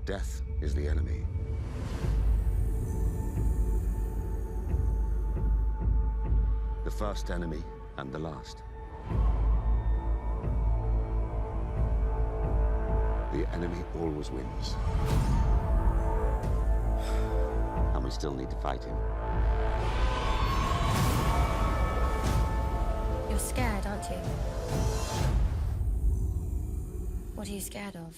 Death is the enemy. The first enemy and the last. The enemy always wins. And we still need to fight him. You're scared, aren't you? What are you scared of?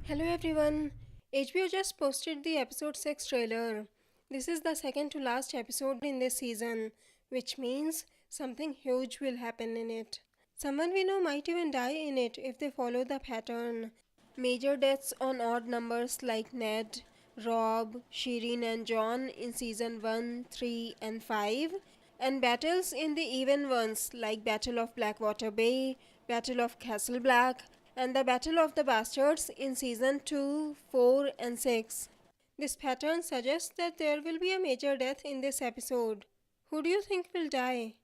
Hello everyone, HBO just posted the episode 6 trailer. This is the second to last episode in this season, which means something huge will happen in it. Someone we know might even die in it if they follow the pattern. Major deaths on odd numbers like Ned, Rob, Shireen and Jon in season 1, 3 and 5, and battles in the even ones like Battle of Blackwater Bay, Battle of Castle Black, and the Battle of the Bastards in season 2, 4 and 6. This pattern suggests that there will be a major death in this episode. Who do you think will die?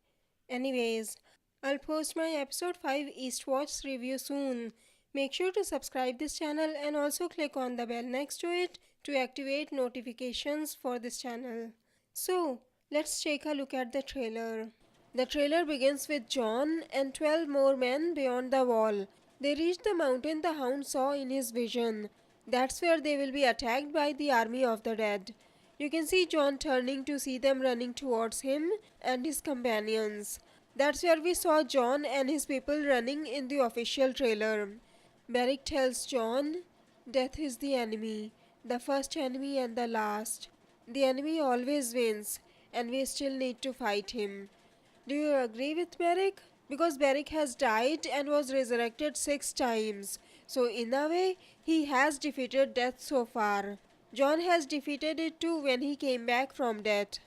Anyways, I'll post my episode 5 Eastwatch review soon. Make sure to subscribe this channel and also click on the bell next to it to activate notifications for this channel. So, let's take a look at the trailer. The trailer begins with Jon and 12 more men beyond the wall. They reach the mountain the Hound saw in his vision. That's where they will be attacked by the army of the dead. You can see Jon turning to see them running towards him and his companions. That's where we saw Jon and his people running in the official trailer. Beric tells Jon, "Death is the enemy, the first enemy and the last. The enemy always wins, and we still need to fight him." Do you agree with Beric? Because Beric has died and was resurrected 6 times. So in a way, he has defeated death so far. Jon has defeated it too when he came back from death.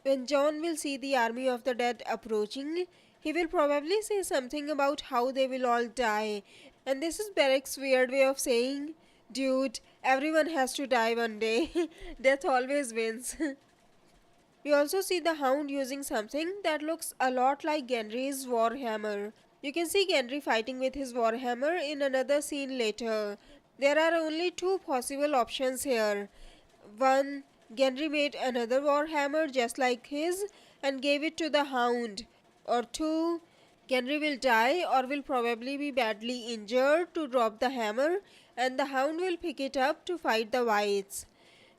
When Jon will see the army of the dead approaching, he will probably say something about how they will all die. And this is Beric's weird way of saying, "Dude, everyone has to die one day. Death always wins." We also see the Hound using something that looks a lot like Gendry's warhammer. You can see Gendry fighting with his warhammer in another scene later. There are only 2 possible options here. 1. Gendry made another warhammer just like his and gave it to the Hound. Or 2. Gendry will die or will probably be badly injured to drop the hammer and the Hound will pick it up to fight the wights.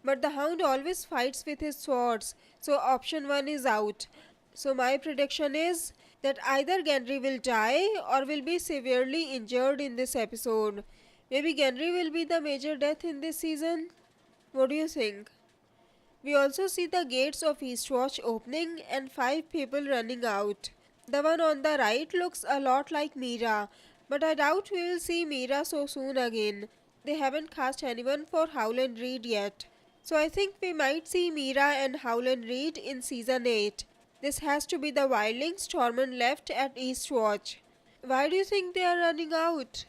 But the Hound always fights with his swords, so option 1 is out. So my prediction is that either Gendry will die or will be severely injured in this episode. Maybe Gendry will be the major death in this season? What do you think? We also see the gates of Eastwatch opening and 5 people running out. The one on the right looks a lot like Meera, but I doubt we will see Meera so soon again. They haven't cast anyone for Howland Reed yet. So I think we might see Meera and Howland Reed in season 8. This has to be the wildlings Tormund left at Eastwatch. Why do you think they are running out?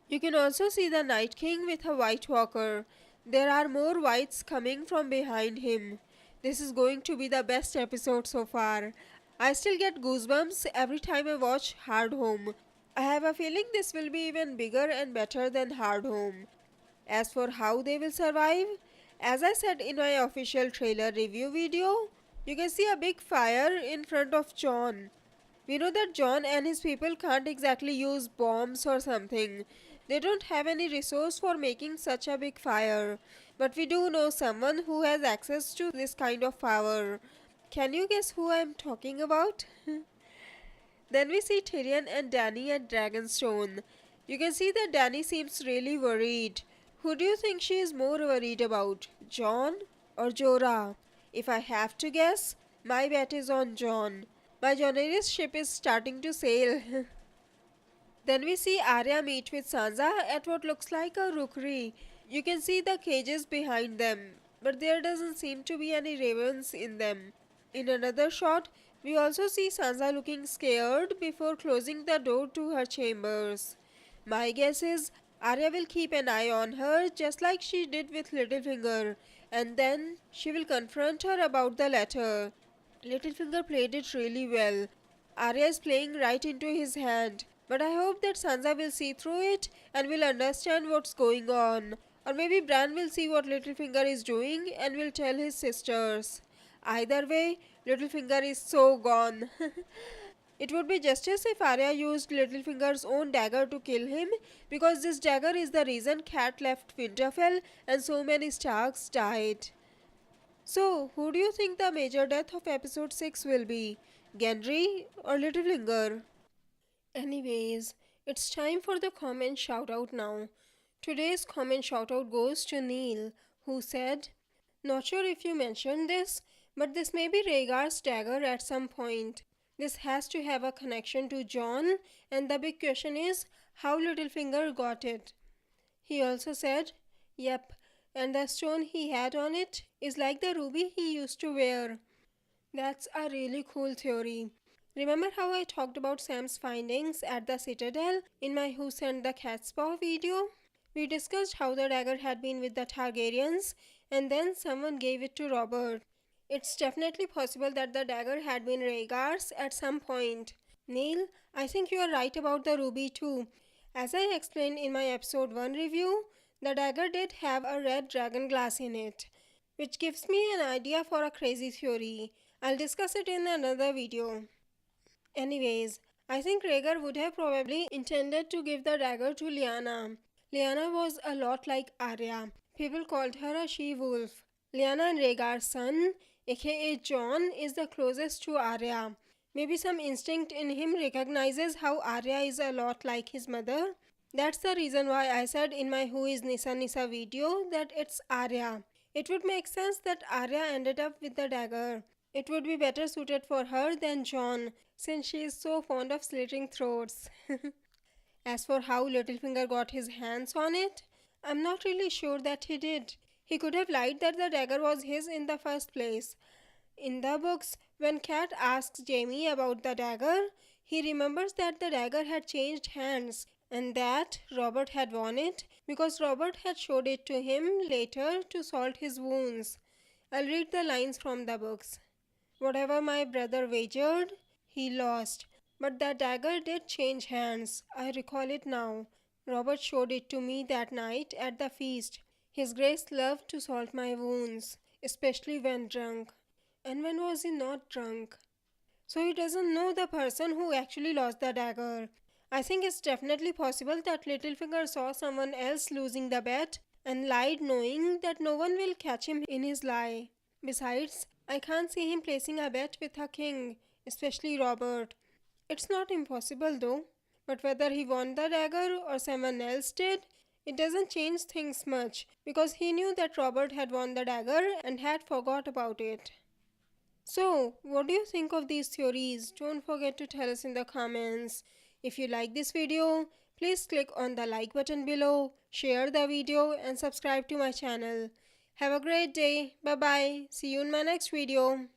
You can also see the Night King with a White Walker. There are more wights coming from behind him. This is going to be the best episode so far. I still get goosebumps every time I watch Hard Home. I have a feeling this will be even bigger and better than Hard Home. As for how they will survive, as I said in my official trailer review video, you can see a big fire in front of Jon. We know that Jon and his people can't exactly use bombs or something. They don't have any resource for making such a big fire. But we do know someone who has access to this kind of power. Can you guess who I am talking about? Then we see Tyrion and Dany at Dragonstone. You can see that Dany seems really worried. Who do you think she is more worried about, Jon or Jorah? If I have to guess, my bet is on Jon. My Jonaris ship is starting to sail. Then we see Arya meet with Sansa at what looks like a rookery. You can see the cages behind them, but there doesn't seem to be any ravens in them. In another shot, we also see Sansa looking scared before closing the door to her chambers. My guess is Arya will keep an eye on her just like she did with Littlefinger, and then she will confront her about the letter. Littlefinger played it really well. Arya is playing right into his hand, but I hope that Sansa will see through it and will understand what's going on. Or maybe Bran will see what Littlefinger is doing and will tell his sisters. Either way, Littlefinger is so gone. It would be justice if Arya used Littlefinger's own dagger to kill him, because this dagger is the reason Cat left Winterfell and so many Starks died. So, who do you think the major death of episode 6 will be? Gendry or Littlefinger? Anyways, it's time for the comment shoutout now. Today's comment shoutout goes to Neil, who said, "Not sure if you mentioned this, but this may be Rhaegar's dagger at some point. This has to have a connection to Jon, and the big question is how Littlefinger got it." He also said, "Yep, and the stone he had on it is like the ruby he used to wear." That's a really cool theory. Remember how I talked about Sam's findings at the Citadel in my Who Sent the Cat's Paw video? We discussed how the dagger had been with the Targaryens and then someone gave it to Robert. It's definitely possible that the dagger had been Rhaegar's at some point. Neil, I think you are right about the ruby too. As I explained in my episode 1 review, the dagger did have a red dragon glass in it, which gives me an idea for a crazy theory. I'll discuss it in another video. Anyways, I think Rhaegar would have probably intended to give the dagger to Lyanna. Lyanna was a lot like Arya. People called her a she-wolf. Lyanna and Rhaegar's son, aka Jon, is the closest to Arya. Maybe some instinct in him recognizes how Arya is a lot like his mother. That's the reason why I said in my Who is Nissa Nissa video that it's Arya. It would make sense that Arya ended up with the dagger. It would be better suited for her than Jon, since she is so fond of slitting throats. As for how Littlefinger got his hands on it, I'm not really sure that he did. He could have lied that the dagger was his in the first place. In the books, when Cat asks Jaime about the dagger, he remembers that the dagger had changed hands and that Robert had worn it because Robert had showed it to him later to salt his wounds. I'll read the lines from the books. "Whatever my brother wagered, he lost. But the dagger did change hands. I recall it now. Robert showed it to me that night at the feast. His grace loved to salt my wounds, especially when drunk." And when was he not drunk? So he doesn't know the person who actually lost the dagger. I think it's definitely possible that Littlefinger saw someone else losing the bet and lied knowing that no one will catch him in his lie. Besides, I can't see him placing a bet with a king, especially Robert. It's not impossible though. But whether he won the dagger or someone else did, it doesn't change things much because he knew that Robert had won the dagger and had forgot about it. So, what do you think of these theories? Don't forget to tell us in the comments. If you like this video, please click on the like button below, share the video and subscribe to my channel. Have a great day. Bye bye. See you in my next video.